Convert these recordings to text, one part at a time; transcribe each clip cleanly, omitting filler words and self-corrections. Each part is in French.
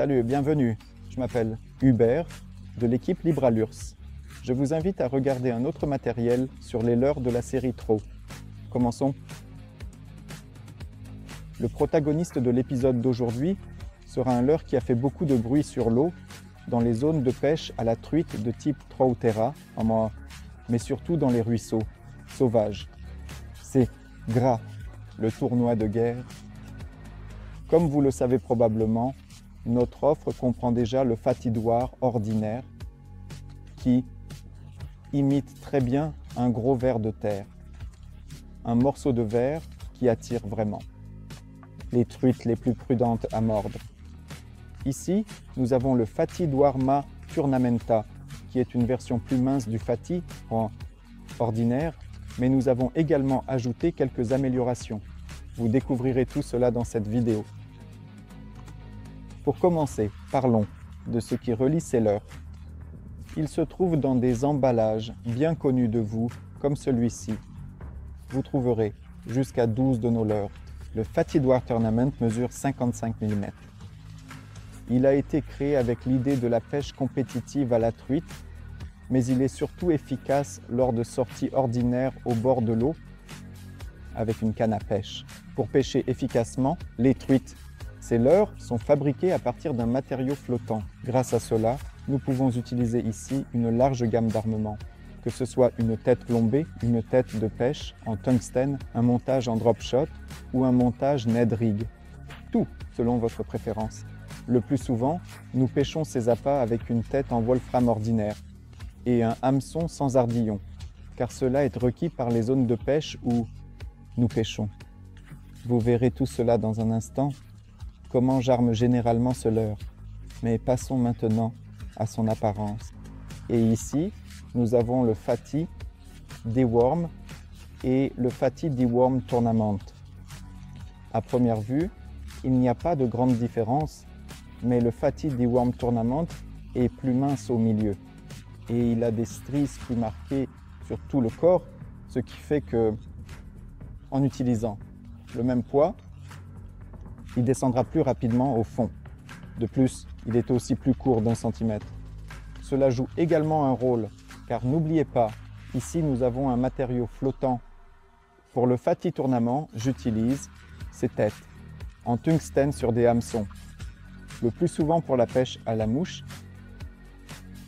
Salut et bienvenue, je m'appelle Hubert de l'équipe Libralurs. Je vous invite à regarder un autre matériel sur les leurres de la série Tro. Commençons. Le protagoniste de l'épisode d'aujourd'hui sera un leurre qui a fait beaucoup de bruit sur l'eau dans les zones de pêche à la truite de type Troutera, mais surtout dans les ruisseaux sauvages. C'est Gras, le tournoi de guerre. Comme vous le savez probablement, notre offre comprend déjà le fatidoire ordinaire qui imite très bien un gros ver de terre, un morceau de verre qui attire vraiment les truites les plus prudentes à mordre. Ici, nous avons le Fatidoirma turnamenta, qui est une version plus mince du fati en ordinaire, mais nous avons également ajouté quelques améliorations. Vous découvrirez tout cela dans cette vidéo. Pour commencer, parlons de ce qui relie ces leurres. Ils se trouvent dans des emballages bien connus de vous, comme celui-ci. Vous trouverez jusqu'à 12 de nos leurres. Le Fatidoire Tournament mesure 55 mm. Il a été créé avec l'idée de la pêche compétitive à la truite, mais il est surtout efficace lors de sorties ordinaires au bord de l'eau avec une canne à pêche. Pour pêcher efficacement les truites, ces leurres sont fabriqués à partir d'un matériau flottant. Grâce à cela, nous pouvons utiliser ici une large gamme d'armements, que ce soit une tête plombée, une tête de pêche en tungstène, un montage en drop shot ou un montage Ned Rig. Tout selon votre préférence. Le plus souvent, nous pêchons ces appâts avec une tête en wolfram ordinaire et un hameçon sans ardillon, car cela est requis par les zones de pêche où nous pêchons. Vous verrez tout cela dans un instant, comment j'arme généralement ce leurre. Mais passons maintenant à son apparence. Et ici, nous avons le Fati Deworm et le Fati Deworm Tournament. À première vue, il n'y a pas de grande différence, mais le Fati Deworm Tournament est plus mince au milieu et il a des stries plus marquées sur tout le corps, ce qui fait que, en utilisant le même poids, il descendra plus rapidement au fond. De plus, il est aussi plus court d'1 centimètre. Cela joue également un rôle, car n'oubliez pas, ici nous avons un matériau flottant. Pour le Fati Tournament, j'utilise ces têtes en tungstène sur des hameçons. Le plus souvent pour la pêche à la mouche,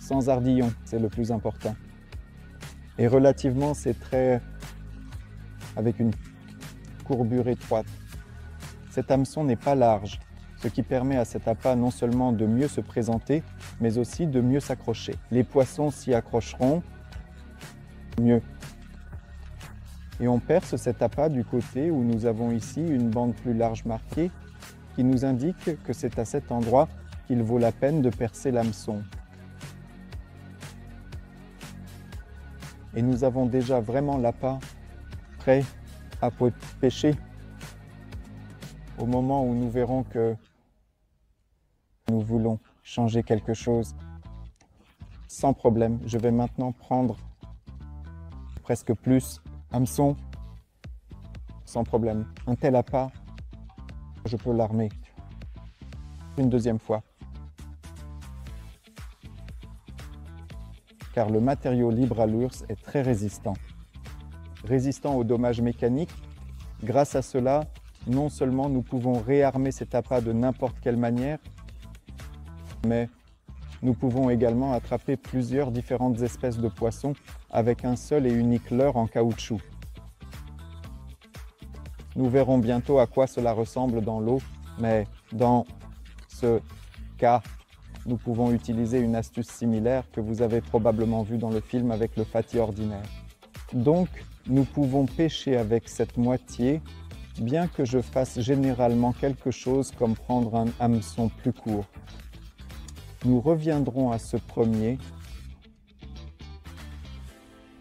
sans ardillon, c'est le plus important. Et relativement, c'est avec une courbure étroite. Cet hameçon n'est pas large, ce qui permet à cet appât non seulement de mieux se présenter, mais aussi de mieux s'accrocher. Les poissons s'y accrocheront mieux. Et on perce cet appât du côté où nous avons ici une bande plus large marquée qui nous indique que c'est à cet endroit qu'il vaut la peine de percer l'hameçon. Et nous avons déjà vraiment l'appât prêt à pêcher au moment où nous verrons que nous voulons changer quelque chose. Sans problème, je vais maintenant prendre presque plus hameçon, sans problème. Un tel appât, je peux l'armer une deuxième fois. Car le matériau Libralurs est très résistant. Résistant aux dommages mécaniques, grâce à cela, non seulement nous pouvons réarmer cet appât de n'importe quelle manière, mais nous pouvons également attraper plusieurs différentes espèces de poissons avec un seul et unique leurre en caoutchouc. Nous verrons bientôt à quoi cela ressemble dans l'eau, mais dans ce cas, nous pouvons utiliser une astuce similaire que vous avez probablement vue dans le film avec le Fati ordinaire. Donc, nous pouvons pêcher avec cette moitié, bien que je fasse généralement quelque chose comme prendre un hameçon plus court. Nous reviendrons à ce premier.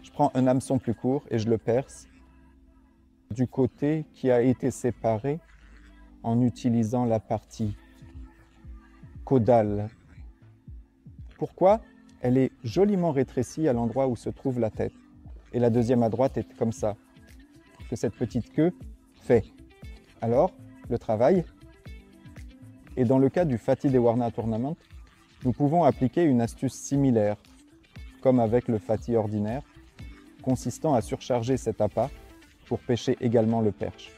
Je prends un hameçon plus court et je le perce du côté qui a été séparé en utilisant la partie caudale. Pourquoi? Elle est joliment rétrécie à l'endroit où se trouve la tête. Et la deuxième à droite est comme ça, que cette petite queue fait. Alors, le travail, Et dans le cas du Fatih Dewarna Tournament, nous pouvons appliquer une astuce similaire, comme avec le Fatih ordinaire, consistant à surcharger cet appât pour pêcher également le perche.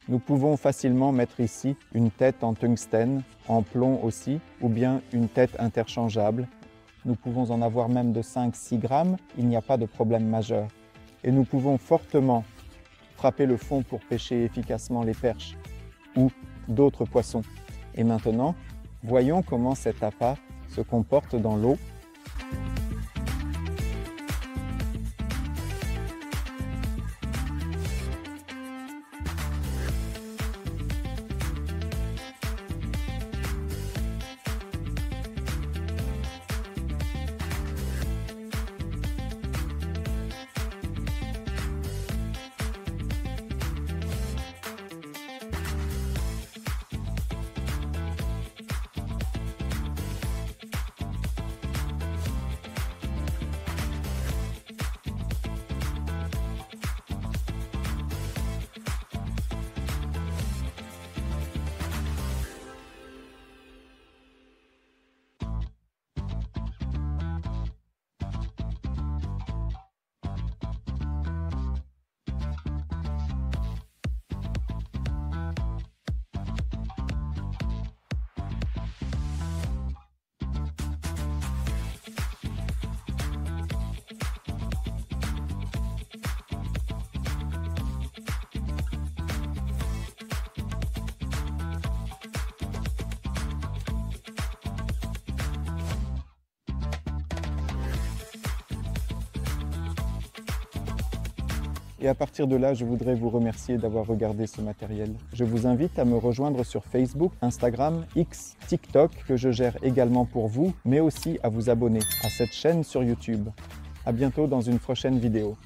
Nous pouvons facilement mettre ici une tête en tungstène, en plomb aussi, ou bien une tête interchangeable. Nous pouvons en avoir même de 5-6 grammes, il n'y a pas de problème majeur. Et nous pouvons fortement frapper le fond pour pêcher efficacement les perches ou d'autres poissons. Et maintenant, voyons comment cet appât se comporte dans l'eau. Et à partir de là, je voudrais vous remercier d'avoir regardé ce matériel. Je vous invite à me rejoindre sur Facebook, Instagram, X, TikTok, que je gère également pour vous, mais aussi à vous abonner à cette chaîne sur YouTube. À bientôt dans une prochaine vidéo.